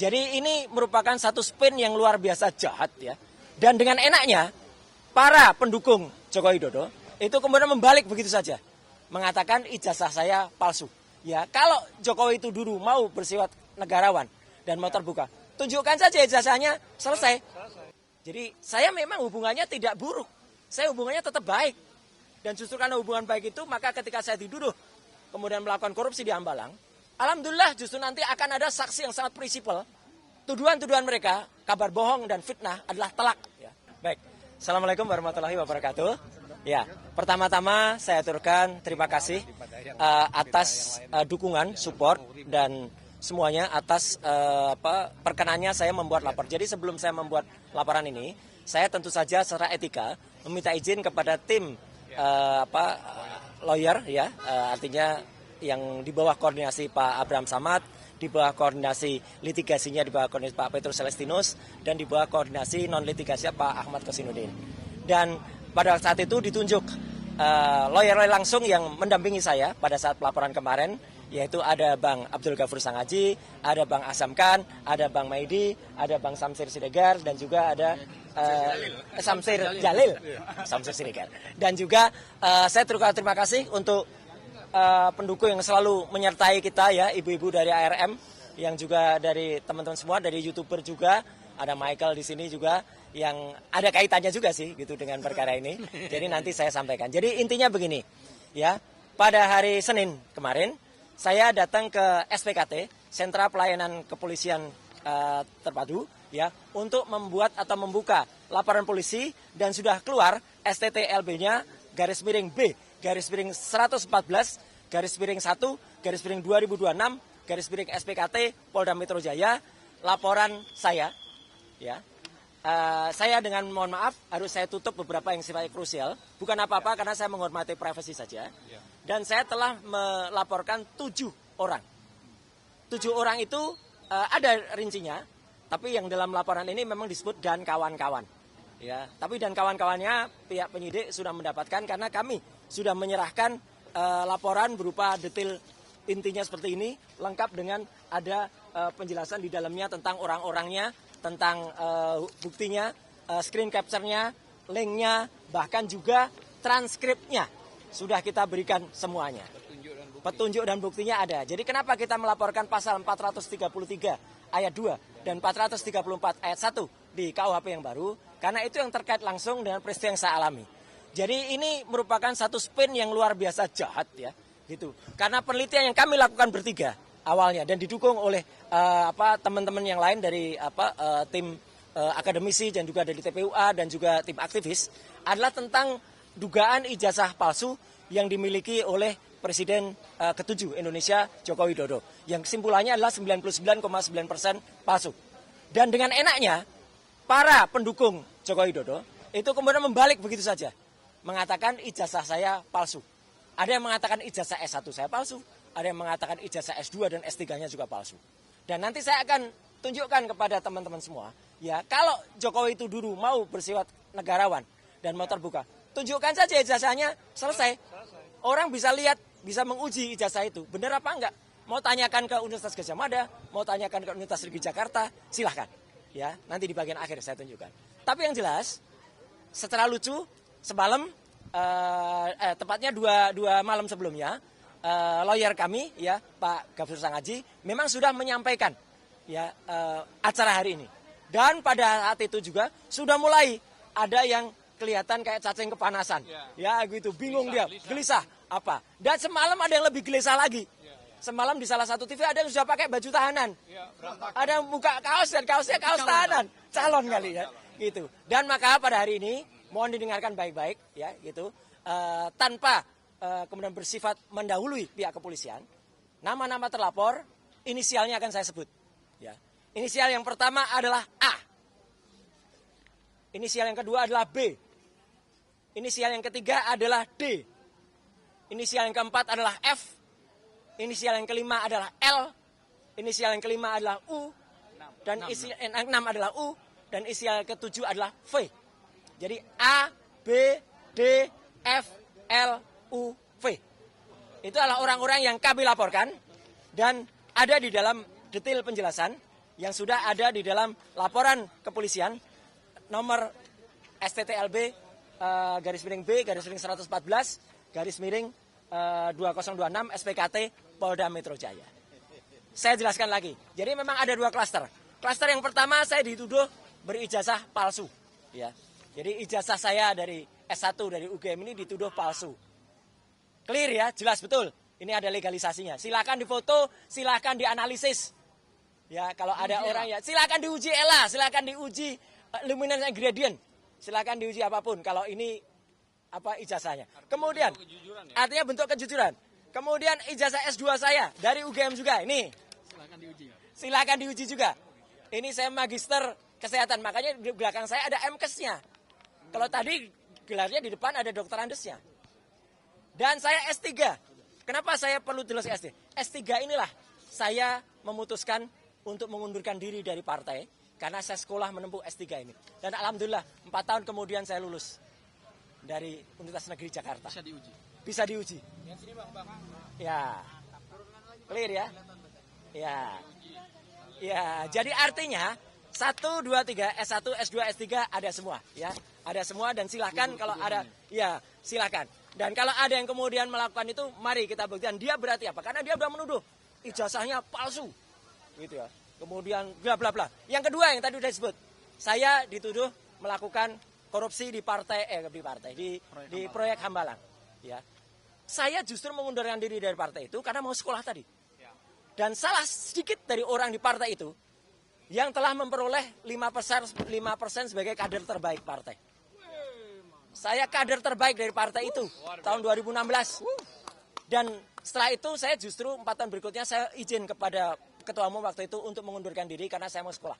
Jadi ini merupakan satu spin yang luar biasa jahat ya. Dan dengan enaknya para pendukung Joko Widodo itu kemudian membalik begitu saja, mengatakan ijazah saya palsu. Ya, kalau Jokowi itu dulu mau bersifat negarawan dan mau terbuka, tunjukkan saja ijazahnya, selesai. Jadi saya memang hubungannya tidak buruk, saya hubungannya tetap baik. Dan justru karena hubungan baik itu, maka ketika saya dituduh kemudian melakukan korupsi di Hambalang, alhamdulillah justru nanti akan ada saksi yang sangat prinsipal. Tuduhan-tuduhan mereka, kabar bohong dan fitnah adalah telak. Ya. Baik, Assalamualaikum warahmatullahi wabarakatuh. Ya, pertama-tama saya aturkan terima kasih atas dukungan, support dan semuanya atas perkenannya saya membuat lapor. Jadi sebelum saya membuat laporan ini, saya tentu saja secara etika meminta izin kepada tim lawyer ya, artinya yang di bawah koordinasi Pak Abraham Samad, di bawah koordinasi litigasinya di bawah koordinasi Pak Petrus Celestinus, dan di bawah koordinasi non litigasinya Pak Ahmad Kosinudin. Dan pada saat itu ditunjuk lawyer langsung yang mendampingi saya pada saat pelaporan kemarin, yaitu ada Bang Abdul Ghafur Sangaji, ada Bang Asam Khan, ada Bang Maidi, ada Bang Samsir Siregar, dan juga ada Samsir Jalil, Samsir Siregar. Dan juga saya terima kasih untuk pendukung yang selalu menyertai kita ya, ibu-ibu dari ARM, yang juga dari teman-teman semua, dari YouTuber juga, ada Michael di sini juga, yang ada kaitannya juga sih gitu dengan perkara ini. Jadi nanti saya sampaikan. Jadi intinya begini, ya, pada hari Senin kemarin, saya datang ke SPKT, Sentra Pelayanan Kepolisian Terpadu, ya, untuk membuat atau membuka laporan polisi, dan sudah keluar STTLB-nya /B /114 /1 /2026 SPKT Polda Metro Jaya, laporan saya, ya. Saya dengan mohon maaf harus saya tutup beberapa yang sifatnya krusial, bukan apa-apa karena saya menghormati privasi saja. Dan saya telah melaporkan 7 orang. 7 orang itu ada rincinya, tapi yang dalam laporan ini memang disebut dan kawan-kawan. Ya, tapi dan kawan-kawannya pihak penyidik sudah mendapatkan karena kami sudah menyerahkan laporan berupa detail intinya seperti ini, lengkap dengan ada penjelasan di dalamnya tentang orang-orangnya, tentang buktinya, screen capture-nya, link-nya, bahkan juga transkripnya sudah kita berikan semuanya. Petunjuk dan buktinya ada. Jadi kenapa kita melaporkan pasal 433 ayat 2 dan 434 ayat 1 di KUHP yang baru? Karena itu yang terkait langsung dengan peristiwa yang saya alami. Jadi ini merupakan satu spin yang luar biasa jahat ya, gitu. Karena penelitian yang kami lakukan bertiga awalnya dan didukung oleh teman-teman yang lain dari tim akademisi dan juga dari TPUA dan juga tim aktivis adalah tentang dugaan ijazah palsu yang dimiliki oleh Presiden ke-7 Indonesia Joko Widodo, yang kesimpulannya adalah 99,9% palsu. Dan dengan enaknya para pendukung Joko Widodo itu kemudian membalik begitu saja, mengatakan ijazah saya palsu. Ada yang mengatakan ijazah S1 saya palsu, ada yang mengatakan ijazah S2 dan S3-nya juga palsu. Dan nanti saya akan tunjukkan kepada teman-teman semua, ya, kalau Jokowi itu dulu mau bersifat negarawan dan mau terbuka, tunjukkan saja ijazahnya, selesai. Orang bisa lihat, bisa menguji ijazah itu, benar apa enggak. Mau tanyakan ke Universitas Gadjah Mada, mau tanyakan ke Universitas Negeri Jakarta, silahkan. Ya, nanti di bagian akhir saya tunjukkan. Tapi yang jelas, secara lucu, semalam, tepatnya dua malam sebelumnya, lawyer kami, ya, Pak Ghafur Sangaji, memang sudah menyampaikan, ya, acara hari ini. Dan pada saat itu juga sudah mulai ada yang kelihatan kayak cacing kepanasan, ya, gitu, bingung dia, gelisah apa. Dan semalam ada yang lebih gelisah lagi. Semalam di salah satu TV ada yang sudah pakai baju tahanan, ada yang buka kaos dan kaosnya kaos tahanan, calon kali ya, gitu. Dan maka pada hari ini mohon didengarkan baik-baik, ya, gitu, tanpa kemudian bersifat mendahului pihak kepolisian. Nama-nama terlapor, inisialnya akan saya sebut. Ya. Inisial yang pertama adalah A. Inisial yang kedua adalah B. Inisial yang ketiga adalah D. Inisial yang keempat adalah F. Inisial yang kelima adalah L. Inisial yang kelima adalah U. Dan inisial yang enam adalah U. Dan inisial yang ketujuh adalah V. Jadi A, B, D, F, L, U, V. Itu adalah orang-orang yang kami laporkan dan ada di dalam detail penjelasan yang sudah ada di dalam laporan kepolisian nomor STTLB garis miring B garis miring 114 garis miring 2026 SPKT Polda Metro Jaya. Saya jelaskan lagi. Jadi memang ada 2 klaster. Klaster yang pertama saya dituduh berijazah palsu. Ya. Jadi ijazah saya dari S1 dari UGM ini dituduh palsu. Clear ya, jelas betul. Ini ada legalisasinya. Silakan difoto, silakan dianalisis. Ya, kalau ada orang ya, silakan diuji ELA, silakan diuji luminance gradient. Silakan diuji apapun kalau ini apa ijazahnya. Kemudian artinya bentuk kejujuran. Kemudian ijazah S2 saya dari UGM juga. Ini silakan diuji juga. Ini saya magister kesehatan, makanya di belakang saya ada MKes-nya. Kalau tadi gelarnya di depan ada dokter andesnya. Dan saya S3. Kenapa saya perlu tulis S3? S3 inilah saya memutuskan untuk mengundurkan diri dari partai karena saya sekolah menempuh S3 ini. Dan alhamdulillah 4 tahun kemudian saya lulus dari Universitas Negeri Jakarta. Bisa diuji. Bisa diuji. Ya. Clear ya? Ya. Ya, jadi artinya 1, 2, 3, S1, S2, S3 ada semua ya. Ada semua dan silakan kalau ada ya silakan. Dan kalau ada yang kemudian melakukan itu mari kita buktikan dia berarti apa? Karena dia sudah menuduh ijazahnya palsu. Gitu ya. Kemudian bla bla bla. Yang kedua yang tadi sudah disebut. Saya dituduh melakukan korupsi di proyek Hambalang ya. Saya justru mengundurkan diri dari partai itu karena mau sekolah tadi. Dan salah sedikit dari orang di partai itu yang telah memperoleh 5% sebagai kader terbaik partai. Saya kader terbaik dari partai itu tahun 2016. Dan setelah itu saya justru 4 tahun berikutnya saya izin kepada ketua umum waktu itu untuk mengundurkan diri karena saya mau sekolah.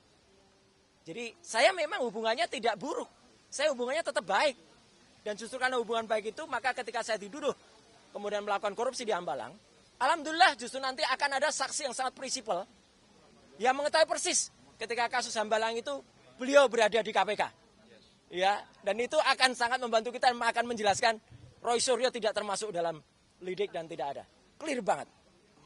Jadi saya memang hubungannya tidak buruk. Saya hubungannya tetap baik. Dan justru karena hubungan baik itu maka ketika saya dituduh kemudian melakukan korupsi di Hambalang, alhamdulillah justru nanti akan ada saksi yang sangat prinsipal yang mengetahui persis ketika kasus Hambalang itu beliau berada di KPK. Ya, dan itu akan sangat membantu kita akan menjelaskan Roy Suryo tidak termasuk dalam lidik dan tidak ada. Clear banget.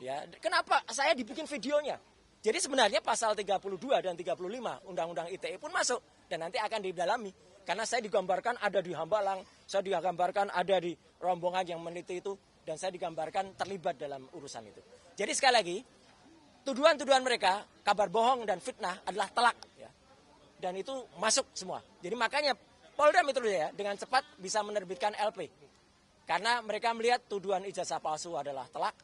Ya, kenapa saya dibikin videonya? Jadi sebenarnya pasal 32 dan 35 Undang-Undang ITE pun masuk dan nanti akan didalami karena saya digambarkan ada di Hambalang, saya digambarkan ada di rombongan yang meneliti itu dan saya digambarkan terlibat dalam urusan itu. Jadi sekali lagi tuduhan-tuduhan mereka kabar bohong dan fitnah adalah telak ya. Dan itu masuk semua. Jadi makanya Polda Metro Jaya dengan cepat bisa menerbitkan LP. Karena mereka melihat tuduhan ijazah palsu adalah telak.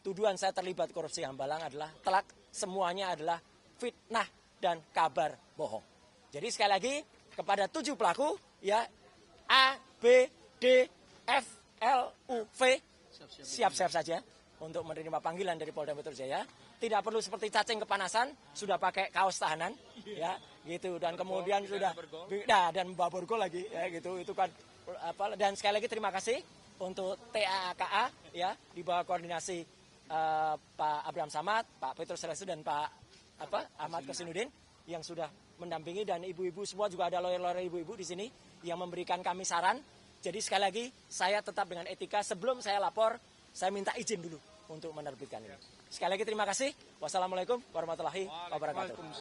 Tuduhan saya terlibat korupsi Hambalang adalah telak. Semuanya adalah fitnah dan kabar bohong. Jadi sekali lagi kepada 7 pelaku ya A, B, D, F, L, U, V siap-siap saja untuk menerima panggilan dari Polda Metro Jaya. Tidak perlu seperti cacing kepanasan, sudah pakai kaos tahanan, ya, gitu. Dan kemudian sudah, dan bawa borgol lagi, ya, gitu. Itu kan apa? Dan sekali lagi terima kasih untuk TAKA, ya, di bawah koordinasi Pak Abraham Samad, Pak Petrus Restu dan Pak Ahmad Kosinudin yang sudah mendampingi dan ibu-ibu semua juga ada lawyer-lawyer ibu-ibu di sini yang memberikan kami saran. Jadi sekali lagi saya tetap dengan etika sebelum saya lapor, saya minta izin dulu untuk menerbitkan ini. Sekali lagi terima kasih. Wassalamualaikum warahmatullahi wabarakatuh.